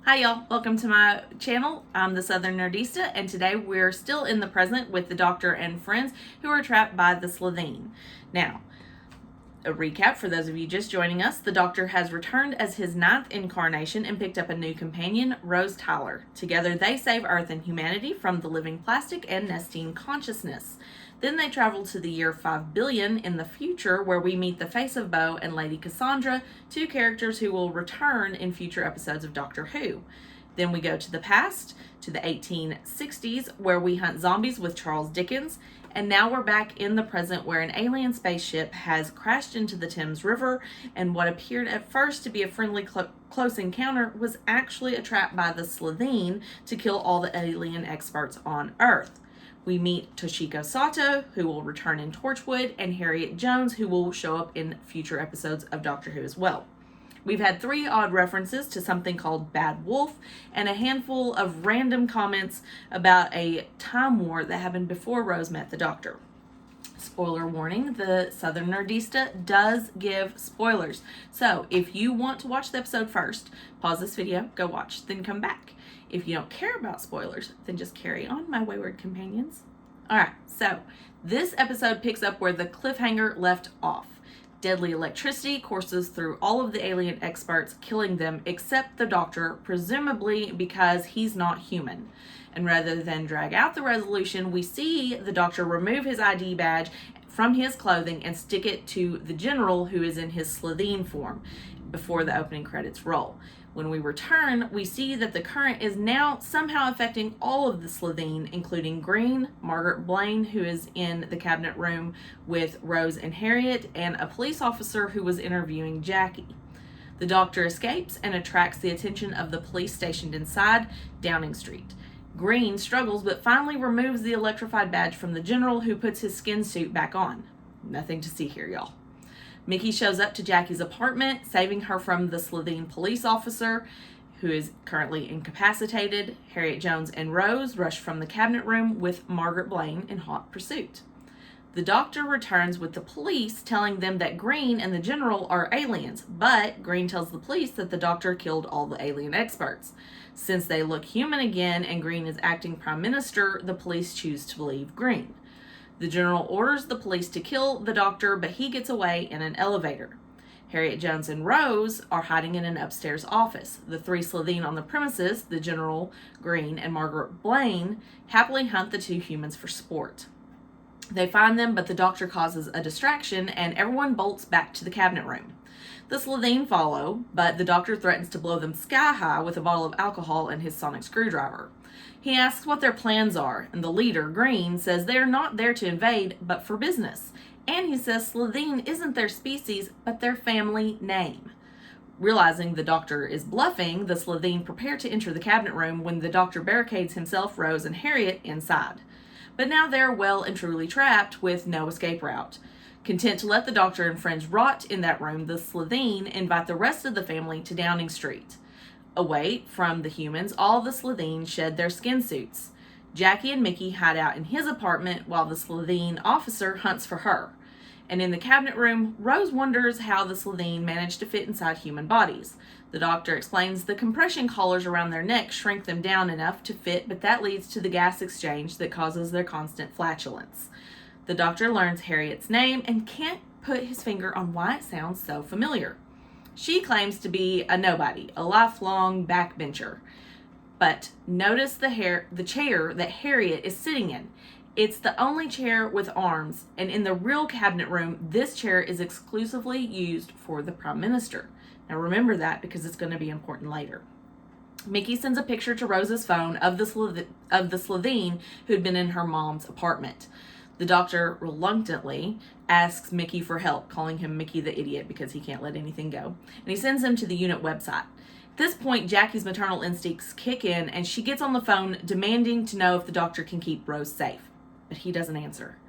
Hi y'all, welcome to my channel. I'm the Southern Nerdista, and today we're still in the present with the Doctor and friends who are trapped by the Slitheen. Now, a recap for those of you just joining us: the Doctor has returned as his 9th incarnation and picked up a new companion, Rose Tyler. Together they save Earth and humanity from the living plastic and Nestine consciousness. Then they travel to the year 5 billion in the future, where we meet the Face of Bo and Lady Cassandra, two characters who will return in future episodes of Doctor Who. Then we go to the past, to the 1860s, where we hunt zombies with Charles Dickens. And now we're back in the present, where an alien spaceship has crashed into the Thames River, and what appeared at first to be a friendly close encounter was actually a trap by the Slitheen to kill all the alien experts on Earth. We meet Toshiko Sato, who will return in Torchwood, and Harriet Jones, who will show up in future episodes of Doctor Who as well. We've had 3 odd references to something called Bad Wolf, and a handful of random comments about a time war that happened before Rose met the Doctor. Spoiler warning, the Southern Nerdista does give spoilers. So if you want to watch the episode first, pause this video, go watch, then come back. If you don't care about spoilers, then just carry on, my wayward companions. Alright, so this episode picks up where the cliffhanger left off. Deadly electricity courses through all of the alien experts, killing them except the Doctor, presumably because he's not human. And rather than drag out the resolution, we see the Doctor remove his ID badge from his clothing and stick it to the General, who is in his Slitheen form, before the opening credits roll. When we return, we see that the current is now somehow affecting all of the Slitheen, including Green, Margaret Blaine, who is in the cabinet room with Rose and Harriet, and a police officer who was interviewing Jackie. The Doctor escapes and attracts the attention of the police stationed inside Downing Street. Green struggles but finally removes the electrified badge from the General, who puts his skin suit back on. Nothing to see here, y'all. Mickey shows up to Jackie's apartment, saving her from the Slitheen police officer, who is currently incapacitated. Harriet Jones and Rose rush from the cabinet room with Margaret Blaine in hot pursuit. The Doctor returns with the police, telling them that Green and the General are aliens, but Green tells the police that the Doctor killed all the alien experts. Since they look human again and Green is acting Prime Minister, the police choose to believe Green. The General orders the police to kill the Doctor, but he gets away in an elevator. Harriet Jones and Rose are hiding in an upstairs office. The 3 Slitheen on the premises, the General, Green, and Margaret Blaine, happily hunt the 2 humans for sport. They find them, but the Doctor causes a distraction, and everyone bolts back to the cabinet room. The Slitheen follow, but the Doctor threatens to blow them sky high with a bottle of alcohol and his sonic screwdriver. He asks what their plans are, and the leader, Green, says they're not there to invade, but for business. And he says Slitheen isn't their species, but their family name. Realizing the Doctor is bluffing, the Slitheen prepare to enter the cabinet room when the Doctor barricades himself, Rose, and Harriet inside. But now they're well and truly trapped with no escape route. Content to let the Doctor and friends rot in that room, the Slitheen invite the rest of the family to Downing Street. Away from the humans, all the Slitheen shed their skin suits. Jackie and Mickey hide out in his apartment while the Slitheen officer hunts for her. And in the cabinet room, Rose wonders how the Slitheen managed to fit inside human bodies. The Doctor explains the compression collars around their necks shrink them down enough to fit, but that leads to the gas exchange that causes their constant flatulence. The Doctor learns Harriet's name and can't put his finger on why it sounds so familiar. She claims to be a nobody, a lifelong backbencher. But notice the chair that Harriet is sitting in. It's the only chair with arms, and in the real cabinet room, this chair is exclusively used for the Prime Minister. Now remember that, because it's going to be important later. Mickey sends a picture to Rose's phone of the Slitheen who'd been in her mom's apartment. The Doctor reluctantly asks Mickey for help, calling him Mickey the idiot because he can't let anything go. And he sends him to the unit website. At this point, Jackie's maternal instincts kick in, and she gets on the phone demanding to know if the Doctor can keep Rose safe. But he doesn't answer.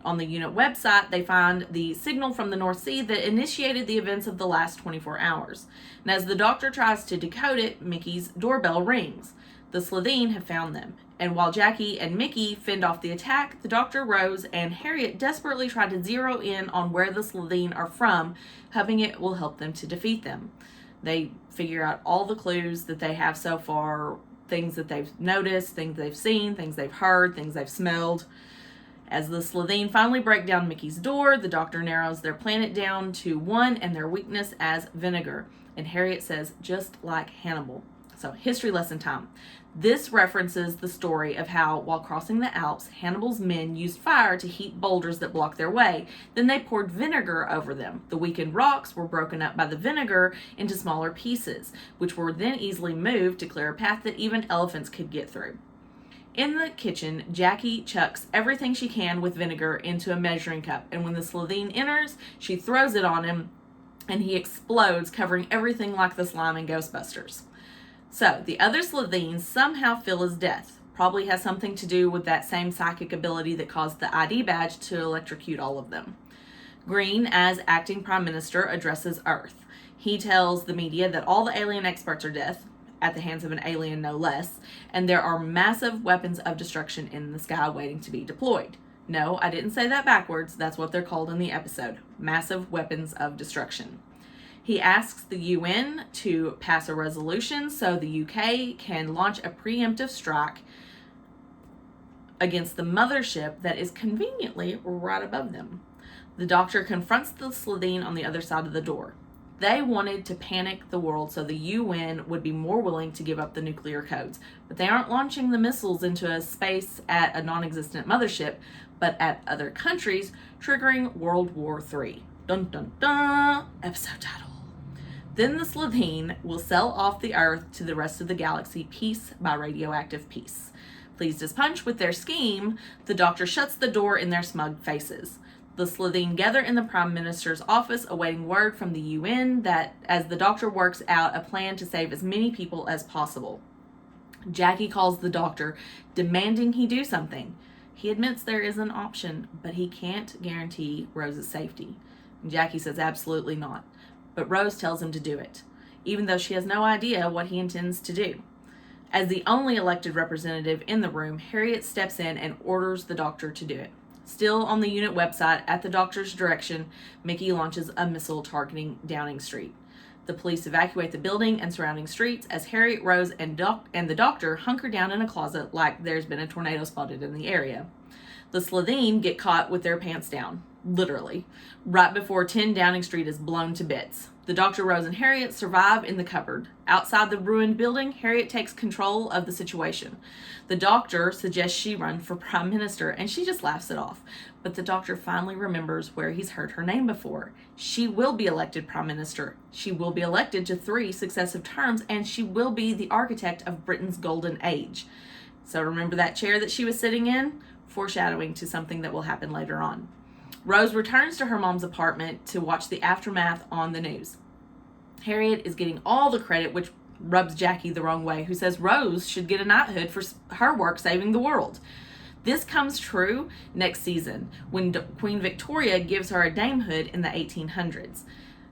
On the unit website, they find the signal from the North Sea that initiated the events of the last 24 hours. And as the Doctor tries to decode it, Mickey's doorbell rings. The Slitheen have found them. And while Jackie and Mickey fend off the attack, the Doctor, Rose, and Harriet desperately try to zero in on where the Slitheen are from, hoping it will help them to defeat them. They figure out all the clues that they have so far, things that they've noticed, things they've seen, things they've heard, things they've smelled. As the Slitheen finally break down Mickey's door, the doctor narrows their planet down to one and their weakness as vinegar. And Harriet says, just like Hannibal. So, history lesson time. This references the story of how, while crossing the Alps, Hannibal's men used fire to heat boulders that blocked their way. Then they poured vinegar over them. The weakened rocks were broken up by the vinegar into smaller pieces, which were then easily moved to clear a path that even elephants could get through. In the kitchen, Jackie chucks everything she can with vinegar into a measuring cup, and when the Slitheen enters, she throws it on him, and he explodes, covering everything like the slime in Ghostbusters. So, the other Slitheens somehow feel his death. Probably has something to do with that same psychic ability that caused the ID badge to electrocute all of them. Green, as acting prime minister, addresses Earth. He tells the media that all the alien experts are dead, at the hands of an alien no less, and there are massive weapons of destruction in the sky waiting to be deployed. No, I didn't say that backwards. That's what they're called in the episode. Massive weapons of destruction. He asks the UN to pass a resolution so the UK can launch a preemptive strike against the mothership that is conveniently right above them. The doctor confronts the Slitheen on the other side of the door. They wanted to panic the world so the UN would be more willing to give up the nuclear codes. But they aren't launching the missiles into a space at a non-existent mothership, but at other countries, triggering World War III. Dun dun dun! Episode title. Then the Slitheen will sell off the Earth to the rest of the galaxy piece by radioactive piece. Pleased as punch with their scheme, the doctor shuts the door in their smug faces. The Slitheen gather in the Prime Minister's office, awaiting word from the UN that as the doctor works out a plan to save as many people as possible. Jackie calls the doctor, demanding he do something. He admits there is an option, but he can't guarantee Rose's safety. Jackie says absolutely not, but Rose tells him to do it, even though she has no idea what he intends to do. As the only elected representative in the room, Harriet steps in and orders the doctor to do it. Still on the unit website, at the doctor's direction, Mickey launches a missile targeting Downing Street. The police evacuate the building and surrounding streets as Harriet, Rose, and the doctor hunker down in a closet like there's been a tornado spotted in the area. The Slitheen get caught with their pants down, literally, right before 10 Downing Street is blown to bits. The doctor, Rose, and Harriet survive in the cupboard. Outside the ruined building, Harriet takes control of the situation. The doctor suggests she run for prime minister, and she just laughs it off. But the doctor finally remembers where he's heard her name before. She will be elected prime minister. She will be elected to 3 successive terms, and she will be the architect of Britain's golden age. So remember that chair that she was sitting in? Foreshadowing to something that will happen later on. Rose returns to her mom's apartment to watch the aftermath on the news. Harriet is getting all the credit, which rubs Jackie the wrong way, who says Rose should get a knighthood for her work saving the world. This comes true next season when Queen Victoria gives her a damehood in the 1800s.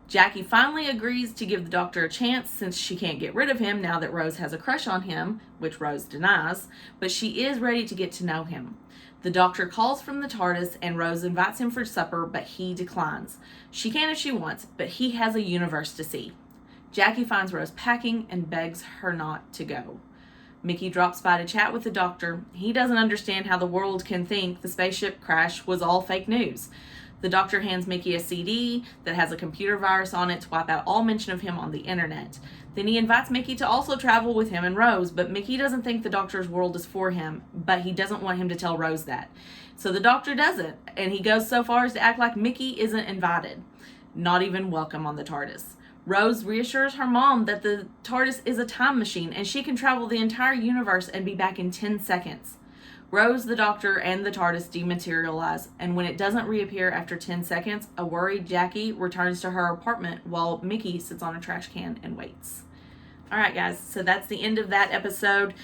Jackie finally agrees to give the doctor a chance since she can't get rid of him now that Rose has a crush on him, which Rose denies, but she is ready to get to know him. The doctor calls from the TARDIS and Rose invites him for supper, but he declines. She can if she wants, but he has a universe to see. Jackie finds Rose packing and begs her not to go. Mickey drops by to chat with the doctor. He doesn't understand how the world can think the spaceship crash was all fake news. The doctor hands Mickey a CD that has a computer virus on it to wipe out all mention of him on the internet. Then he invites Mickey to also travel with him and Rose, but Mickey doesn't think the doctor's world is for him, but he doesn't want him to tell Rose that. So the doctor doesn't, and he goes so far as to act like Mickey isn't invited, not even welcome on the TARDIS. Rose reassures her mom that the TARDIS is a time machine and she can travel the entire universe and be back in 10 seconds. Rose, the doctor, and the TARDIS dematerialize, and when it doesn't reappear after 10 seconds, a worried Jackie returns to her apartment while Mickey sits on a trash can and waits. Alright guys, so that's the end of that episode.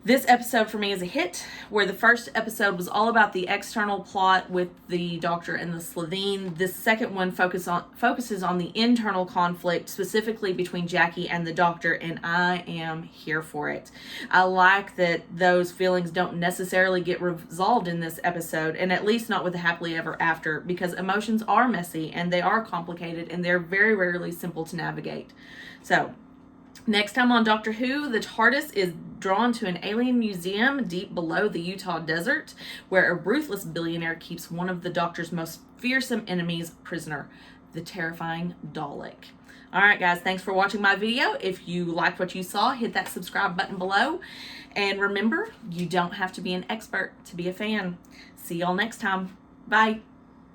This episode for me is a hit, where the first episode was all about the external plot with the Doctor and the Slitheen. This second one focuses on the internal conflict, specifically between Jackie and the Doctor, and I am here for it. I like that those feelings don't necessarily get resolved in this episode, and at least not with a happily ever after, because emotions are messy and they are complicated and they're very rarely simple to navigate. So, next time on Doctor Who, the TARDIS is drawn to an alien museum deep below the Utah desert, where a ruthless billionaire keeps one of the Doctor's most fearsome enemies prisoner, the terrifying Dalek. Alright guys, thanks for watching my video. If you liked what you saw, hit that subscribe button below. And remember, you don't have to be an expert to be a fan. See y'all next time. Bye.